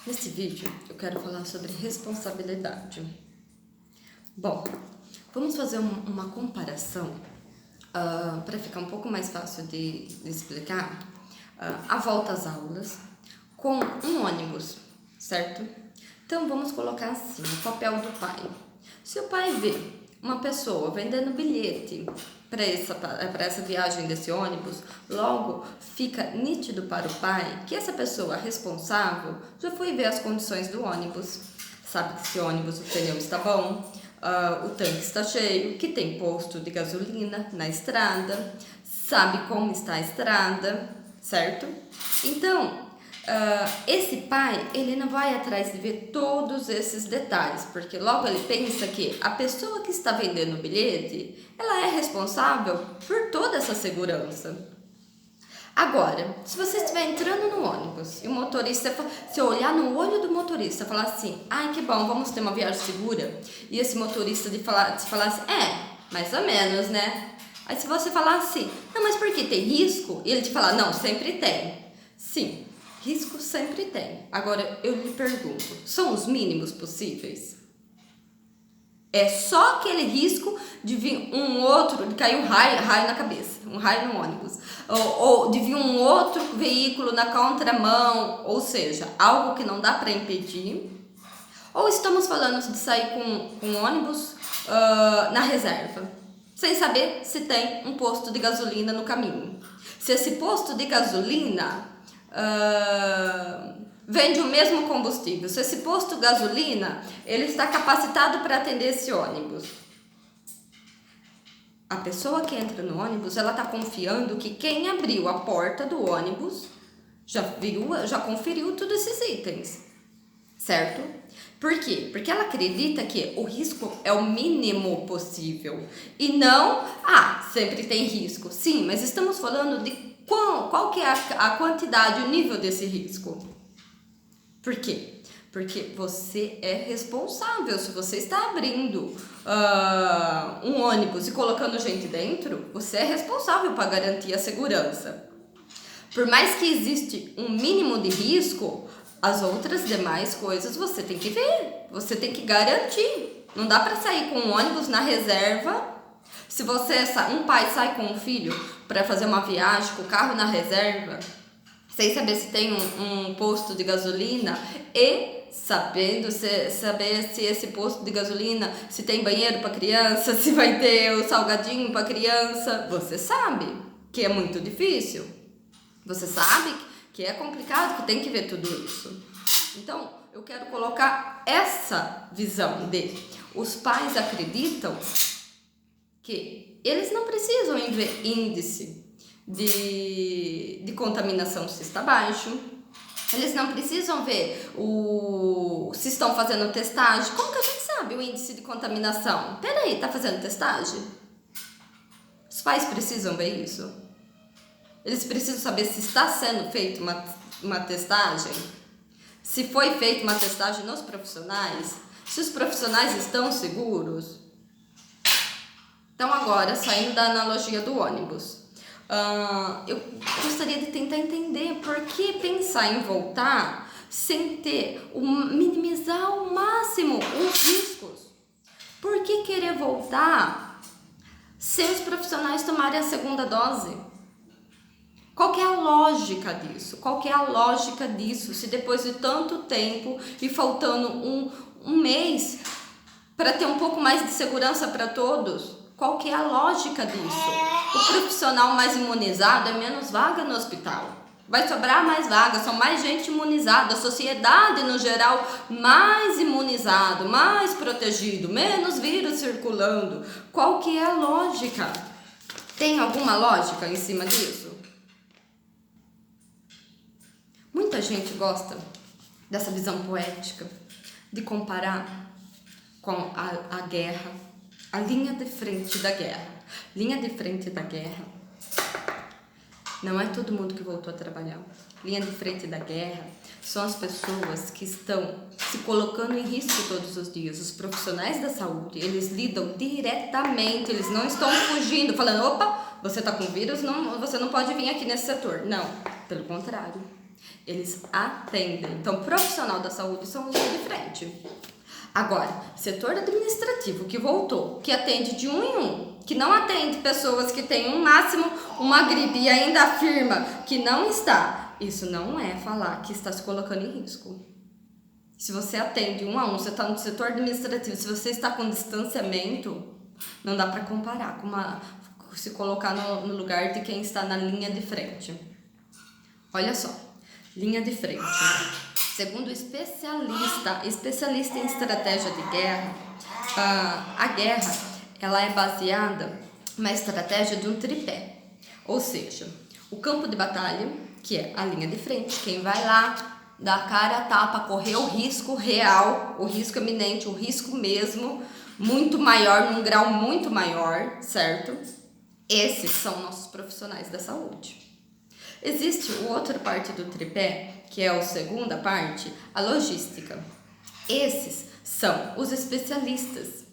Nesse vídeo eu quero falar sobre responsabilidade. Bom, vamos fazer uma comparação para ficar um pouco mais fácil de explicar a volta às aulas com um ônibus, certo? Então vamos colocar assim, o papel do pai. Se o pai vê uma pessoa vendendo bilhete para essa viagem desse ônibus, logo fica nítido para o pai que essa pessoa responsável já foi ver as condições do ônibus, sabe que esse ônibus, o pneu está bom, o tanque está cheio, que tem posto de gasolina na estrada, sabe como está a estrada, certo? Então, esse pai, ele não vai atrás de ver todos esses detalhes, porque logo ele pensa que a pessoa que está vendendo o bilhete, ela é responsável por toda essa segurança. Agora, se você estiver entrando no ônibus e o motorista, se olhar no olho do motorista e falar assim, ai que bom, vamos ter uma viagem segura, e esse motorista te falar assim, mais ou menos, né? Aí se você falar assim, não, mas por que tem risco? E ele te falar, não, sempre tem. Sim, risco sempre tem. Agora eu lhe pergunto, são os mínimos possíveis? É só aquele risco de vir de cair um raio na cabeça, um raio no ônibus, ou de vir um outro veículo na contramão, ou seja, algo que não dá para impedir. Ou estamos falando de sair com um ônibus na reserva, sem saber se tem um posto de gasolina no caminho. Se esse posto de gasolina vende o mesmo combustível, se esse posto de gasolina ele está capacitado para atender esse ônibus. A pessoa que entra no ônibus, ela está confiando que quem abriu a porta do ônibus já conferiu todos esses itens, certo? Por quê? Porque ela acredita que o risco é o mínimo possível e não, sempre tem risco. Sim, mas estamos falando de qual que é a quantidade, o nível desse risco. Por quê? Porque você é responsável. Se você está abrindo um ônibus e colocando gente dentro, você é responsável para garantir a segurança. Por mais que existe um mínimo de risco, as outras demais coisas você tem que ver, você tem que garantir. Não dá para sair com um ônibus na reserva. Se um pai sai com um filho para fazer uma viagem com o carro na reserva, sem saber se tem um posto de gasolina e saber se esse posto de gasolina, se tem banheiro para criança, se vai ter o salgadinho para criança, você sabe que é muito difícil. Você sabe que é complicado, que tem que ver tudo isso. Então, eu quero colocar essa visão de os pais acreditam que eles não precisam ver índice de contaminação se está baixo, eles não precisam ver se estão fazendo testagem. Como que a gente sabe o índice de contaminação? Peraí, está fazendo testagem? Os pais precisam ver isso? Eles precisam saber se está sendo feita uma testagem, se foi feita uma testagem nos profissionais, se os profissionais estão seguros. Então agora, saindo da analogia do ônibus, eu gostaria de tentar entender por que pensar em voltar sem minimizar ao máximo os riscos. Por que querer voltar sem os profissionais tomarem a segunda dose? Qual que é a lógica disso? Qual que é a lógica disso? Se depois de tanto tempo e faltando um mês para ter um pouco mais de segurança para todos, qual que é a lógica disso? O profissional mais imunizado é menos vaga no hospital. Vai sobrar mais vagas, são mais gente imunizada, a sociedade no geral mais imunizado, mais protegido, menos vírus circulando. Qual que é a lógica? Tem alguma lógica em cima disso? Muita gente gosta dessa visão poética de comparar com a guerra, a linha de frente da guerra. Linha de frente da guerra não é todo mundo que voltou a trabalhar. Linha de frente da guerra são as pessoas que estão se colocando em risco todos os dias. Os profissionais da saúde, eles lidam diretamente, eles não estão fugindo, falando, opa, você está com vírus, você não pode vir aqui nesse setor. Não, pelo contrário. Eles atendem. Então, profissional da saúde são linha de frente. Agora, setor administrativo que voltou, que atende de um em um, que não atende pessoas que têm no máximo uma gripe e ainda afirma que não está, isso não é falar que está se colocando em risco. Se você atende um a um, você está no setor administrativo, se você está com distanciamento, não dá para comparar com se colocar no lugar de quem está na linha de frente. Olha só, linha de frente. Segundo especialista em estratégia de guerra, a guerra ela é baseada na estratégia de um tripé. Ou seja, o campo de batalha, que é a linha de frente, quem vai lá, dá a cara a tapa, correr o risco real, o risco iminente, o risco mesmo, muito maior, num grau muito maior, certo? Esses são nossos profissionais da saúde. Existe outra parte do tripé, que é a segunda parte, a logística. Esses são os especialistas.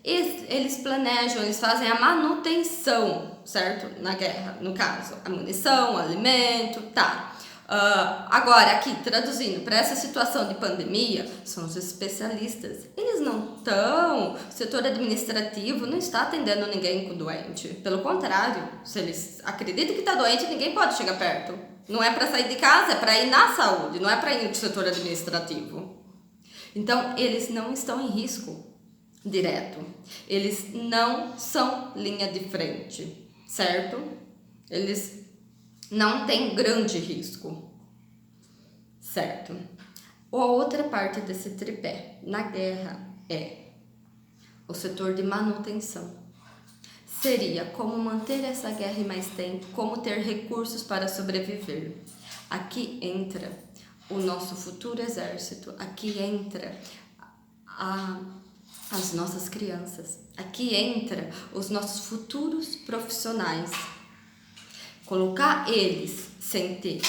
Eles planejam, eles fazem a manutenção, certo? Na guerra, no caso, a munição, o alimento, tá. Agora, aqui, traduzindo, para essa situação de pandemia, são os especialistas. Eles não estão, o setor administrativo não está atendendo ninguém com doente. Pelo contrário, se eles acreditam que está doente, ninguém pode chegar perto. Não é para sair de casa, é para ir na saúde, não é para ir no setor administrativo. Então, eles não estão em risco direto. Eles não são linha de frente, certo? Eles não têm grande risco, certo? A outra parte desse tripé na guerra é o setor de manutenção. Seria como manter essa guerra em mais tempo, como ter recursos para sobreviver. Aqui entra o nosso futuro exército, aqui entra as nossas crianças, aqui entra os nossos futuros profissionais. Colocar eles sem ter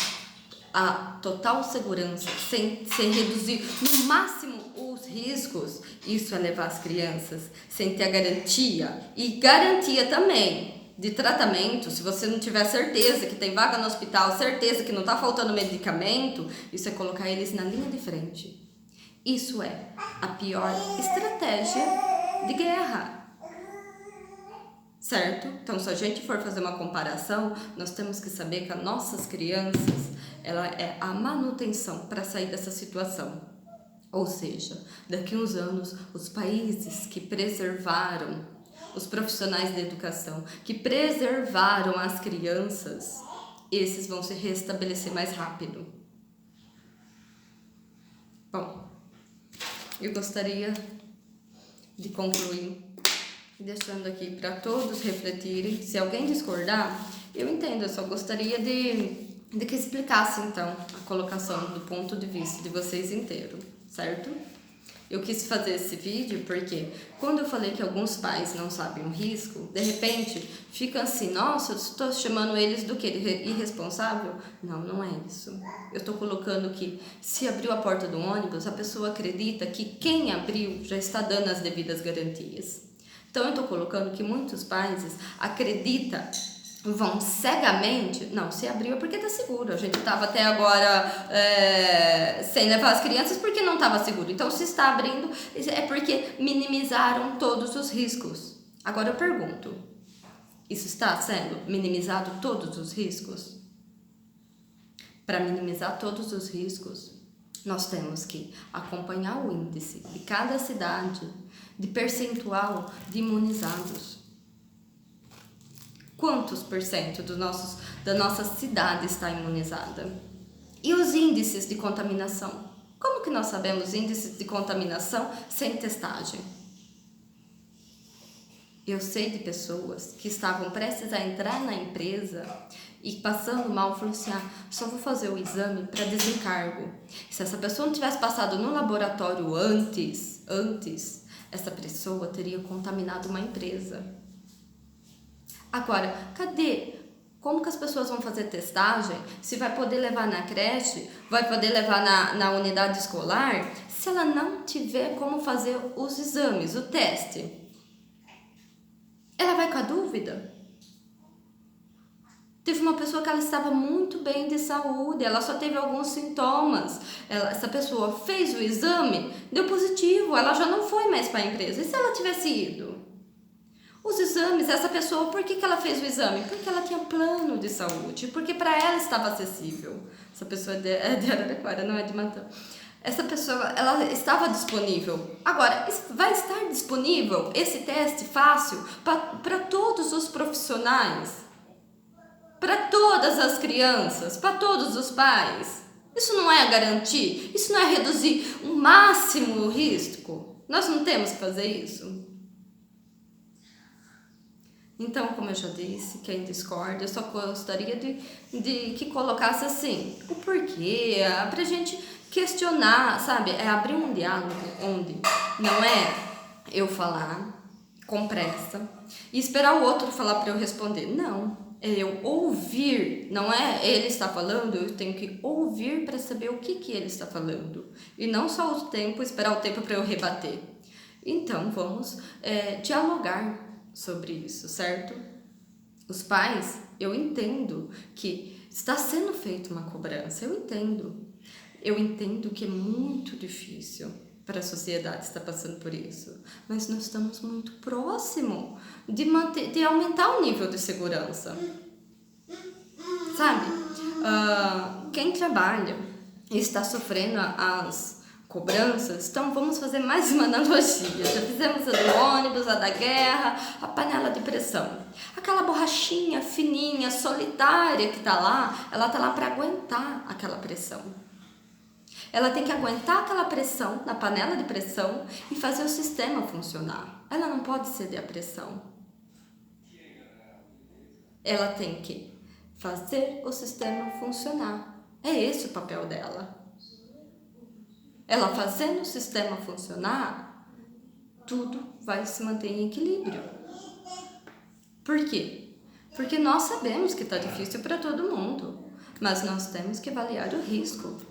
a total segurança, sem reduzir no máximo os riscos, isso é levar as crianças sem ter a garantia e garantia também de tratamento. Se você não tiver certeza que tem vaga no hospital, certeza que não está faltando medicamento, isso é colocar eles na linha de frente. Isso é a pior estratégia de guerra. Certo? Então, se a gente for fazer uma comparação, nós temos que saber que as nossas crianças, ela é a manutenção para sair dessa situação. Ou seja, daqui a uns anos, os países que preservaram os profissionais da educação, que preservaram as crianças, esses vão se restabelecer mais rápido. Bom, eu gostaria de concluir deixando aqui para todos refletirem. Se alguém discordar, eu entendo, eu só gostaria de que explicasse então a colocação do ponto de vista de vocês inteiro, certo? Eu quis fazer esse vídeo porque quando eu falei que alguns pais não sabem o risco, de repente fica assim, nossa, eu estou chamando eles do que? Irresponsável? Não, não é isso. Eu estou colocando que se abriu a porta do ônibus, a pessoa acredita que quem abriu já está dando as devidas garantias. Então, eu estou colocando que muitos pais acreditam, vão cegamente, não, se abriu é porque está seguro. A gente estava até agora sem levar as crianças porque não estava seguro. Então, se está abrindo, é porque minimizaram todos os riscos. Agora eu pergunto, isso está sendo minimizado todos os riscos? Para minimizar todos os riscos, nós temos que acompanhar o índice de cada cidade, de percentual de imunizados. Quantos por cento da nossa cidade está imunizada? E os índices de contaminação? Como que nós sabemos índices de contaminação sem testagem? Eu sei de pessoas que estavam prestes a entrar na empresa e passando mal, falou assim, só vou fazer o exame para desencargo. Se essa pessoa não tivesse passado no laboratório antes, essa pessoa teria contaminado uma empresa. Agora, cadê? Como que as pessoas vão fazer testagem? Se vai poder levar na creche, vai poder levar na unidade escolar, se ela não tiver como fazer os exames, o teste? Ela vai com a dúvida? Teve uma pessoa que ela estava muito bem de saúde, ela só teve alguns sintomas. Essa pessoa fez o exame, deu positivo, ela já não foi mais para a empresa. E se ela tivesse ido? Os exames, essa pessoa, por que ela fez o exame? Porque ela tinha plano de saúde, porque para ela estava acessível. Essa pessoa é de Araraquara, não é de Matão. Essa pessoa, ela estava disponível. Agora, vai estar disponível esse teste fácil para todos os profissionais? Para todas as crianças? Para todos os pais? Isso não é garantir? Isso não é reduzir o máximo o risco? Nós não temos que fazer isso? Então, como eu já disse, quem discorda, eu só gostaria de que colocasse assim, o porquê, pra gente questionar, sabe? É abrir um diálogo onde não é eu falar com pressa e esperar o outro falar para eu responder. Não, é eu ouvir, não é ele está falando, eu tenho que ouvir para saber o que ele está falando. E não só o tempo, esperar o tempo para eu rebater. Então, vamos dialogar sobre isso, certo? Os pais, eu entendo que está sendo feita uma cobrança, eu entendo. Eu entendo que é muito difícil para a sociedade estar passando por isso, mas nós estamos muito próximo de aumentar o nível de segurança, sabe? Quem trabalha e está sofrendo as cobranças, então vamos fazer mais uma analogia. Já fizemos a do ônibus, a da guerra, a panela de pressão. Aquela borrachinha fininha, solitária que tá lá, ela tá lá para aguentar aquela pressão. Ela tem que aguentar aquela pressão na panela de pressão e fazer o sistema funcionar. Ela não pode ceder à pressão. Ela tem que fazer o sistema funcionar. É esse o papel dela. Ela fazendo o sistema funcionar, tudo vai se manter em equilíbrio. Por quê? Porque nós sabemos que está difícil para todo mundo, mas nós temos que avaliar o risco.